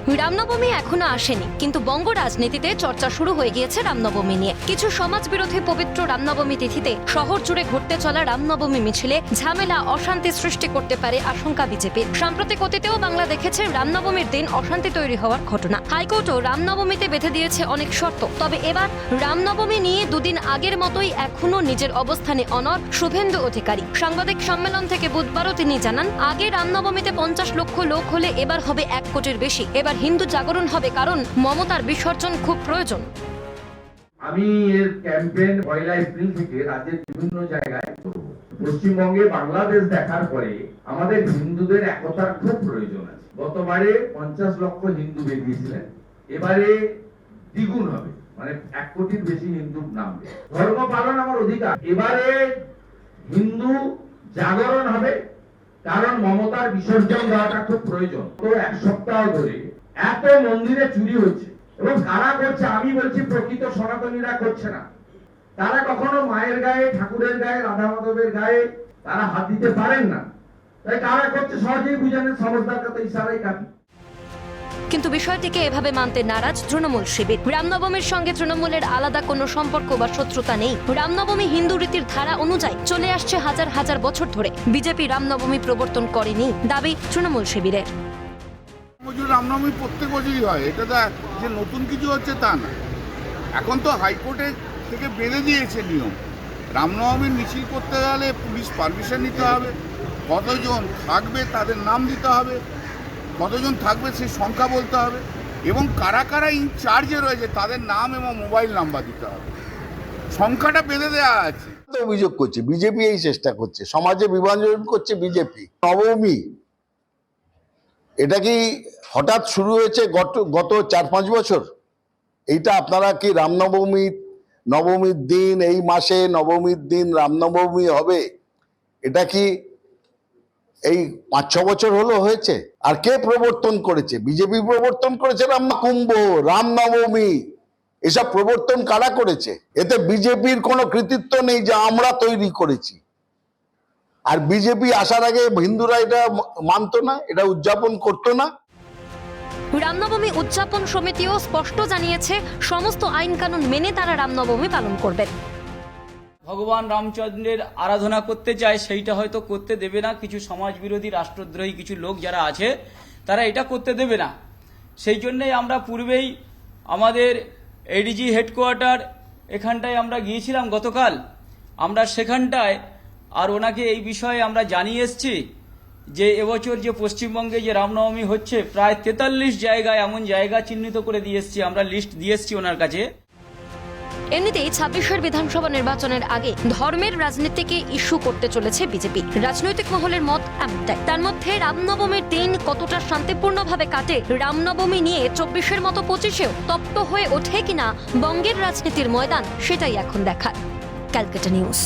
রামনবমী এখনো আসেনি, কিন্তু বঙ্গ রাজনীতিতে চর্চা শুরু হয়ে গিয়েছে রামনবমী নিয়ে। কিছু সমাজ বিরোধী পবিত্র রামনবমী তিথিতে শহর জুড়ে ঘুরতে চলা রামনবমী মিছিলে ঝামেলা অশান্তি সৃষ্টি করতে পারে আশঙ্কা বিজেপির। সাম্প্রতিক অতীতেও বাংলা দেখেছে রামনবমীর দিন অশান্তি তৈরি হওয়ার ঘটনা। হাইকোর্টও রামনবমীতে বেঁধে দিয়েছে অনেক শর্ত। তবে এবার রামনবমী নিয়ে দুদিন আগের মতোই এখনো নিজের অবস্থানে অনড় শুভেন্দু অধিকারী। সাংবাদিক সম্মেলন থেকে বুধবারও তিনি জানান, আগে রামনবমীতে 50 লক্ষ লোক হলে এবার হবে 1 কোটির বেশি। এবার হিন্দু জাগরণ হবে, কারণ মমতার বিসর্জন খুব প্রয়োজন। আমি এর ক্যাম্পেইন 1 এপ্রিল থেকে রাজ্যের বিভিন্ন জায়গায় করব। পশ্চিমবঙ্গে বাংলাদেশ দেখার পরে আমাদের হিন্দুদের একতার খুব প্রয়োজন আছে। গতবারে 50 লক্ষ হিন্দু বেরিয়েছিলেন, এবারে দ্বিগুণ হবে, মানে 1 কোটির বেশি হিন্দু নামবে। ধর্ম পালন আমার অধিকার, এবারে হিন্দু জাগরণ হবে, কারণ মমতার বিসর্জন দেওয়াটা খুব প্রয়োজন। তো 1 সপ্তাহ ধরে এত মন্দিরে চুরি হচ্ছে, এবং কারা করছে আমি বলছি প্রকৃত সনাতনীরা করছে না। তারা কখনো মায়ের গায়ে, ঠাকুরের গায়ে, রাধা মাধবের গায়ে তারা হাত দিতে পারেন না, তাই কারা করছে সহজেই বুঝানোর সমঝদার কথা ইশারাই কাফি। কিন্তু বিষয়টিকে এভাবে মানতে নারাজ তৃণমূল শিবির। রামনবমীর সঙ্গে তৃণমূলের আলাদা কোনো সম্পর্ক বা শত্রুতা নেই। রামনবমী হিন্দু রীতির ধারা অনুযায়ী চলে আসছে হাজার হাজার বছর ধরে। বিজেপি রামনবমী প্রবর্তন করেনি, দাবি তৃণমূল শিবিরের। রামনবমী প্রত্যেক বছরই হয়, এটা তো যে নতুন কিছু হচ্ছে তা না। এখন তো হাইকোর্টে থেকে বেঁধে দিয়েছে নিয়ম, রামনবমীর মিছিল করতে গেলে পুলিশ পারমিশন নিতে হবে, কতজন থাকবে তাদের নাম দিতে হবে, কতজন থাকবে সেই সংখ্যা বলতে হবে, এবং কারা কারা ইনচার্জে রয়েছে তাদের নাম এবং মোবাইল নাম্বার দিতে হবে। সংখ্যাটা বেঁধে দেওয়া আছে। অভিযোগ করছে বিজেপি এই চেষ্টা করছে, সমাজে বিভাজন করছে বিজেপি। নবমী এটা কি হঠাৎ শুরু হয়েছে গত 4-5 বছর? এইটা আপনারা কি নবমীর দিন, এই মাসে নবমীর দিন রামনবমী হবে, এটা কি এই 5-6 বছর হলো হয়েছে? আর কে প্রবর্তন করেছে? বিজেপি প্রবর্তন করেছে। কুম্ভ, রামনবমী এসব প্রবর্তন কারা করেছে? এতে বিজেপির কোনো কৃতিত্ব নেই, যা আমরা তৈরি করেছি। আর বিজেপি আসার আগে হিন্দুরা এটা মানতো না, এটা উদযাপন করতো না। রামনবমী উদযাপন সমিতিও স্পষ্ট জানিয়েছে, সমস্ত আইন কানুন মেনে তারা রামনবমী পালন করবে। ভগবান রামচন্দ্রের আরাধনা করতে চায়, সেইটা হয়তো করতে দেবে না কিছু সমাজ বিরোধী, রাষ্ট্রদ্রোহী কিছু লোক যারা আছে, তারা এটা করতে দেবে না। সেই জন্যই আমরা পূর্বেই আমাদের এডিজি হেডকোয়ার্টার এখানটায় আমরা গিয়েছিলাম গতকাল। আমরা সেখানটায় আর ওনাকে এই বিষয়ে আমরা জানিয়ে এসছি যে এবছর যে পশ্চিমবঙ্গে যে রামনবমী হচ্ছে, প্রায় 43 জায়গায় এমন জায়গা চিহ্নিত করে দিয়ে এসছি, আমরা লিস্ট দিয়ে এসছি ওনার কাছে। এমনিতেই 26-এর বিধানসভা নির্বাচনের আগে ধর্মের রাজনীতিকে ইস্যু করতে চলেছে বিজেপি। রাজনৈতিক মহলের মত এমনটাই। তার মধ্যে রামনবমীর দিন কতটা শান্তিপূর্ণভাবে কাটে, রামনবমী নিয়ে 24-এর মতো 25-এও তপ্ত হয়ে ওঠে কিনা বঙ্গের রাজনীতির ময়দান, সেটাই এখন দেখার। ক্যালকাটা নিউজ।